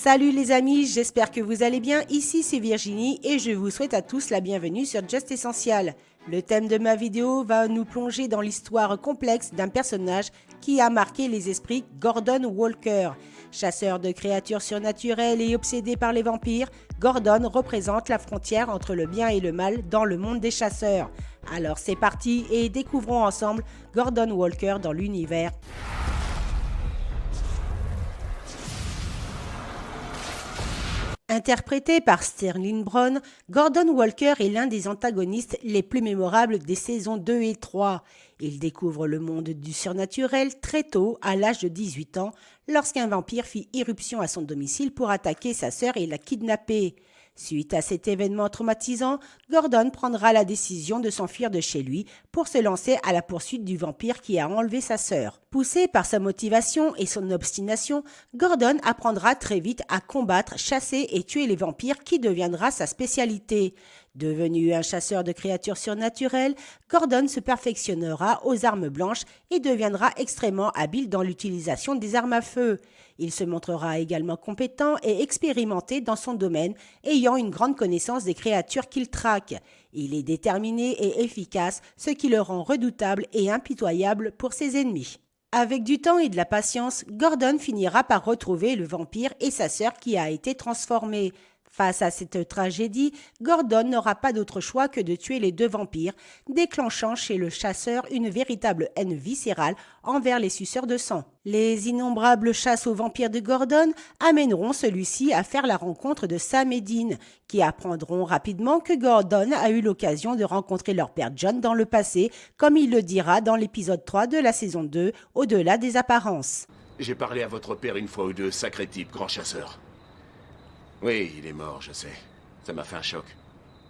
Salut les amis, j'espère que vous allez bien. Ici c'est Virginie et je vous souhaite à tous la bienvenue sur Just Essential. Le thème de ma vidéo va nous plonger dans l'histoire complexe d'un personnage qui a marqué les esprits, Gordon Walker. Chasseur de créatures surnaturelles et obsédé par les vampires, Gordon représente la frontière entre le bien et le mal dans le monde des chasseurs. Alors c'est parti et découvrons ensemble Gordon Walker dans l'univers. Interprété par Sterling Brown, Gordon Walker est l'un des antagonistes les plus mémorables des saisons 2 et 3. Il découvre le monde du surnaturel très tôt, à l'âge de 18 ans, lorsqu'un vampire fit irruption à son domicile pour attaquer sa sœur et la kidnapper. Suite à cet événement traumatisant, Gordon prendra la décision de s'enfuir de chez lui pour se lancer à la poursuite du vampire qui a enlevé sa sœur. Poussé par sa motivation et son obstination, Gordon apprendra très vite à combattre, chasser et tuer les vampires qui deviendra sa spécialité. Devenu un chasseur de créatures surnaturelles, Gordon se perfectionnera aux armes blanches et deviendra extrêmement habile dans l'utilisation des armes à feu. Il se montrera également compétent et expérimenté dans son domaine, ayant une grande connaissance des créatures qu'il traque. Il est déterminé et efficace, ce qui le rend redoutable et impitoyable pour ses ennemis. Avec du temps et de la patience, Gordon finira par retrouver le vampire et sa sœur qui a été transformée. Face à cette tragédie, Gordon n'aura pas d'autre choix que de tuer les deux vampires, déclenchant chez le chasseur une véritable haine viscérale envers les suceurs de sang. Les innombrables chasses aux vampires de Gordon amèneront celui-ci à faire la rencontre de Sam et Dean, qui apprendront rapidement que Gordon a eu l'occasion de rencontrer leur père John dans le passé, comme il le dira dans l'épisode 3 de la saison 2, Au-delà des apparences. J'ai parlé à votre père une fois ou deux, sacré type, grand chasseur. Oui, il est mort, je sais. Ça m'a fait un choc.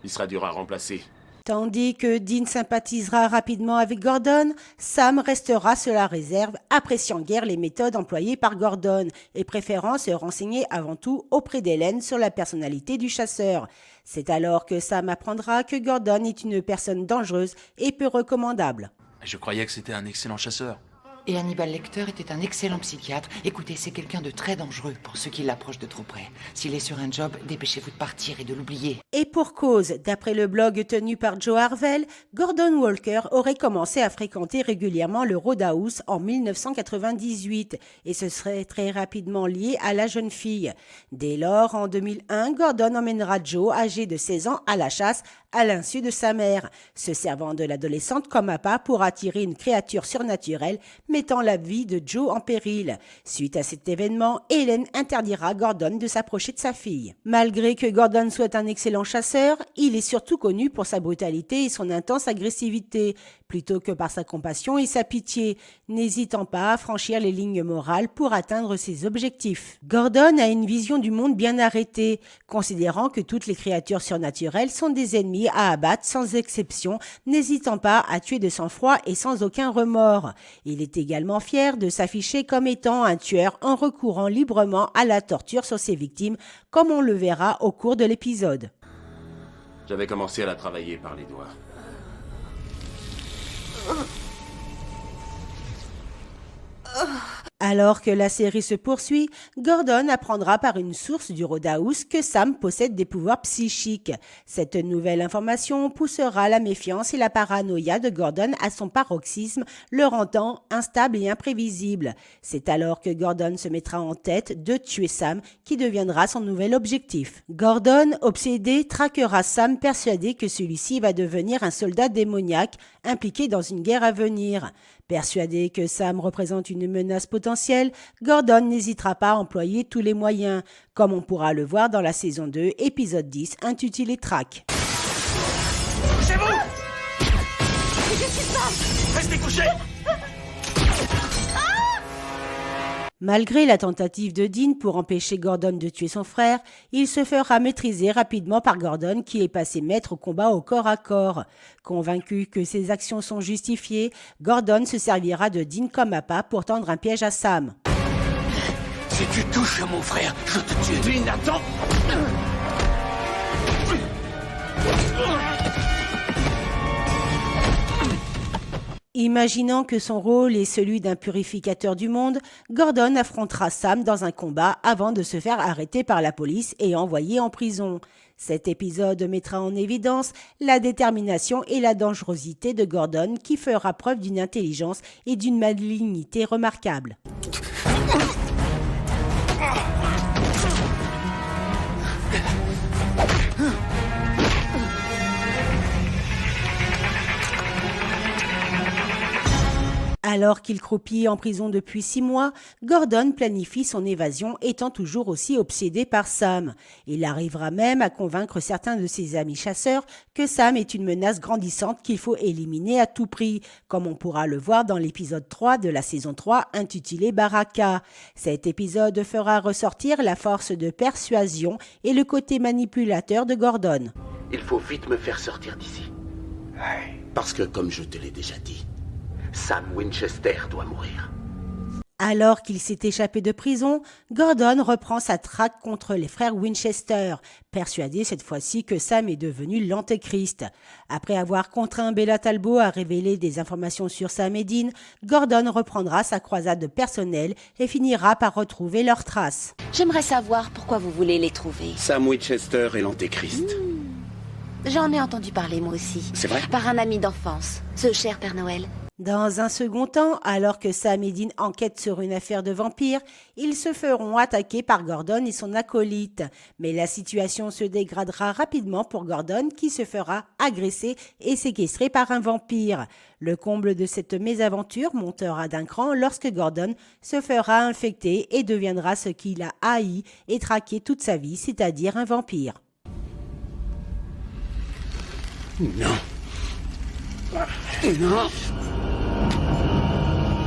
Il sera dur à remplacer. Tandis que Dean sympathisera rapidement avec Gordon, Sam restera sur la réserve, appréciant guère les méthodes employées par Gordon et préférant se renseigner avant tout auprès d'Hélène sur la personnalité du chasseur. C'est alors que Sam apprendra que Gordon est une personne dangereuse et peu recommandable. Je croyais que c'était un excellent chasseur. Et Hannibal Lecter était un excellent psychiatre. Écoutez, c'est quelqu'un de très dangereux pour ceux qui l'approchent de trop près. S'il est sur un job, dépêchez-vous de partir et de l'oublier. Et pour cause, d'après le blog tenu par Joe Harvell, Gordon Walker aurait commencé à fréquenter régulièrement le Roadhouse en 1998 et ce serait très rapidement lié à la jeune fille. Dès lors, en 2001, Gordon emmènera Joe, âgé de 16 ans, à la chasse à l'insu de sa mère, se servant de l'adolescente comme appât pour attirer une créature surnaturelle mettant la vie de Joe en péril. Suite à cet événement, Hélène interdira Gordon de s'approcher de sa fille. Malgré que Gordon soit un excellent chasseur, il est surtout connu pour sa brutalité et son intense agressivité, plutôt que par sa compassion et sa pitié, n'hésitant pas à franchir les lignes morales pour atteindre ses objectifs. Gordon a une vision du monde bien arrêtée, considérant que toutes les créatures surnaturelles sont des ennemis à abattre sans exception, n'hésitant pas à tuer de sang-froid et sans aucun remords. Il est également fier de s'afficher comme étant un tueur en recourant librement à la torture sur ses victimes, comme on le verra au cours de l'épisode. J'avais commencé à la travailler par les doigts. Alors que la série se poursuit, Gordon apprendra par une source du Roadhouse que Sam possède des pouvoirs psychiques. Cette nouvelle information poussera la méfiance et la paranoïa de Gordon à son paroxysme, le rendant instable et imprévisible. C'est alors que Gordon se mettra en tête de tuer Sam, qui deviendra son nouvel objectif. Gordon, obsédé, traquera Sam, persuadé que celui-ci va devenir un soldat démoniaque impliqué dans une guerre à venir. Persuadé que Sam représente une menace potentielle, Gordon n'hésitera pas à employer tous les moyens, comme on pourra le voir dans la saison 2, épisode 10, intitulé Track. Couchez-vous! Qu'est-ce qui se passe? Restez couchés! Malgré la tentative de Dean pour empêcher Gordon de tuer son frère, il se fera maîtriser rapidement par Gordon qui est passé maître au combat au corps à corps. Convaincu que ses actions sont justifiées, Gordon se servira de Dean comme appât pour tendre un piège à Sam. Si tu touches à mon frère, je te tue. Dean, attends! Imaginant que son rôle est celui d'un purificateur du monde, Gordon affrontera Sam dans un combat avant de se faire arrêter par la police et envoyer en prison. Cet épisode mettra en évidence la détermination et la dangerosité de Gordon qui fera preuve d'une intelligence et d'une malignité remarquables. Alors qu'il croupit en prison depuis 6 mois, Gordon planifie son évasion étant toujours aussi obsédé par Sam. Il arrivera même à convaincre certains de ses amis chasseurs que Sam est une menace grandissante qu'il faut éliminer à tout prix, comme on pourra le voir dans l'épisode 3 de la saison 3 intitulé Baraka. Cet épisode fera ressortir la force de persuasion et le côté manipulateur de Gordon. Il faut vite me faire sortir d'ici. Parce que, comme je te l'ai déjà dit, Sam Winchester doit mourir. Alors qu'il s'est échappé de prison, Gordon reprend sa traque contre les frères Winchester, persuadé cette fois-ci que Sam est devenu l'antéchrist. Après avoir contraint Bella Talbot à révéler des informations sur Sam et Dean, Gordon reprendra sa croisade personnelle et finira par retrouver leurs traces. J'aimerais savoir pourquoi vous voulez les trouver. Sam Winchester est l'antéchrist. J'en ai entendu parler moi aussi. C'est vrai ? Par un ami d'enfance, ce cher Père Noël. Dans un second temps, alors que Sam et Dean enquêtent sur une affaire de vampire, ils se feront attaquer par Gordon et son acolyte. Mais la situation se dégradera rapidement pour Gordon qui se fera agresser et séquestrer par un vampire. Le comble de cette mésaventure montera d'un cran lorsque Gordon se fera infecter et deviendra ce qu'il a haï et traqué toute sa vie, c'est-à-dire un vampire. Non. Non.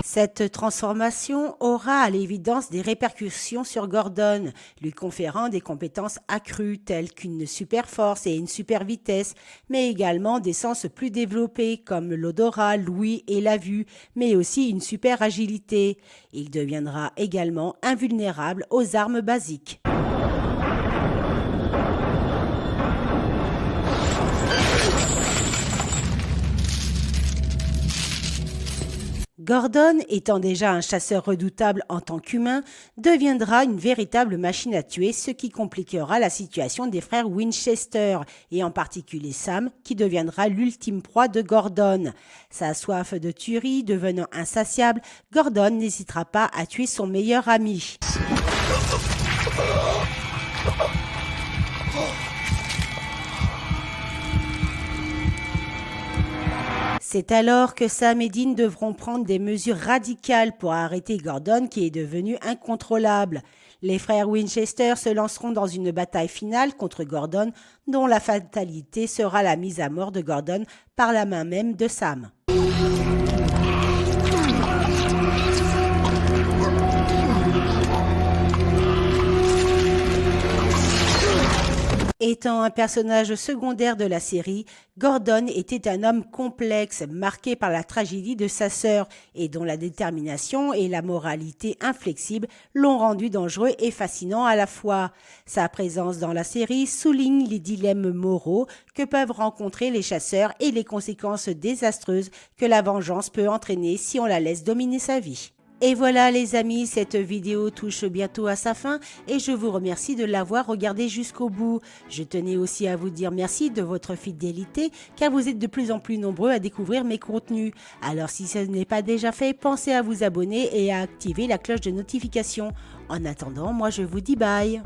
Cette transformation aura à l'évidence des répercussions sur Gordon, lui conférant des compétences accrues telles qu'une super force et une super vitesse, mais également des sens plus développés comme l'odorat, l'ouïe et la vue, mais aussi une super agilité. Il deviendra également invulnérable aux armes basiques. Gordon, étant déjà un chasseur redoutable en tant qu'humain, deviendra une véritable machine à tuer, ce qui compliquera la situation des frères Winchester, et en particulier Sam, qui deviendra l'ultime proie de Gordon. Sa soif de tuerie devenant insatiable, Gordon n'hésitera pas à tuer son meilleur ami. C'est alors que Sam et Dean devront prendre des mesures radicales pour arrêter Gordon qui est devenu incontrôlable. Les frères Winchester se lanceront dans une bataille finale contre Gordon dont la fatalité sera la mise à mort de Gordon par la main même de Sam. Étant un personnage secondaire de la série, Gordon était un homme complexe, marqué par la tragédie de sa sœur et dont la détermination et la moralité inflexible l'ont rendu dangereux et fascinant à la fois. Sa présence dans la série souligne les dilemmes moraux que peuvent rencontrer les chasseurs et les conséquences désastreuses que la vengeance peut entraîner si on la laisse dominer sa vie. Et voilà les amis, cette vidéo touche bientôt à sa fin et je vous remercie de l'avoir regardée jusqu'au bout. Je tenais aussi à vous dire merci de votre fidélité car vous êtes de plus en plus nombreux à découvrir mes contenus. Alors si ce n'est pas déjà fait, pensez à vous abonner et à activer la cloche de notification. En attendant, moi je vous dis bye.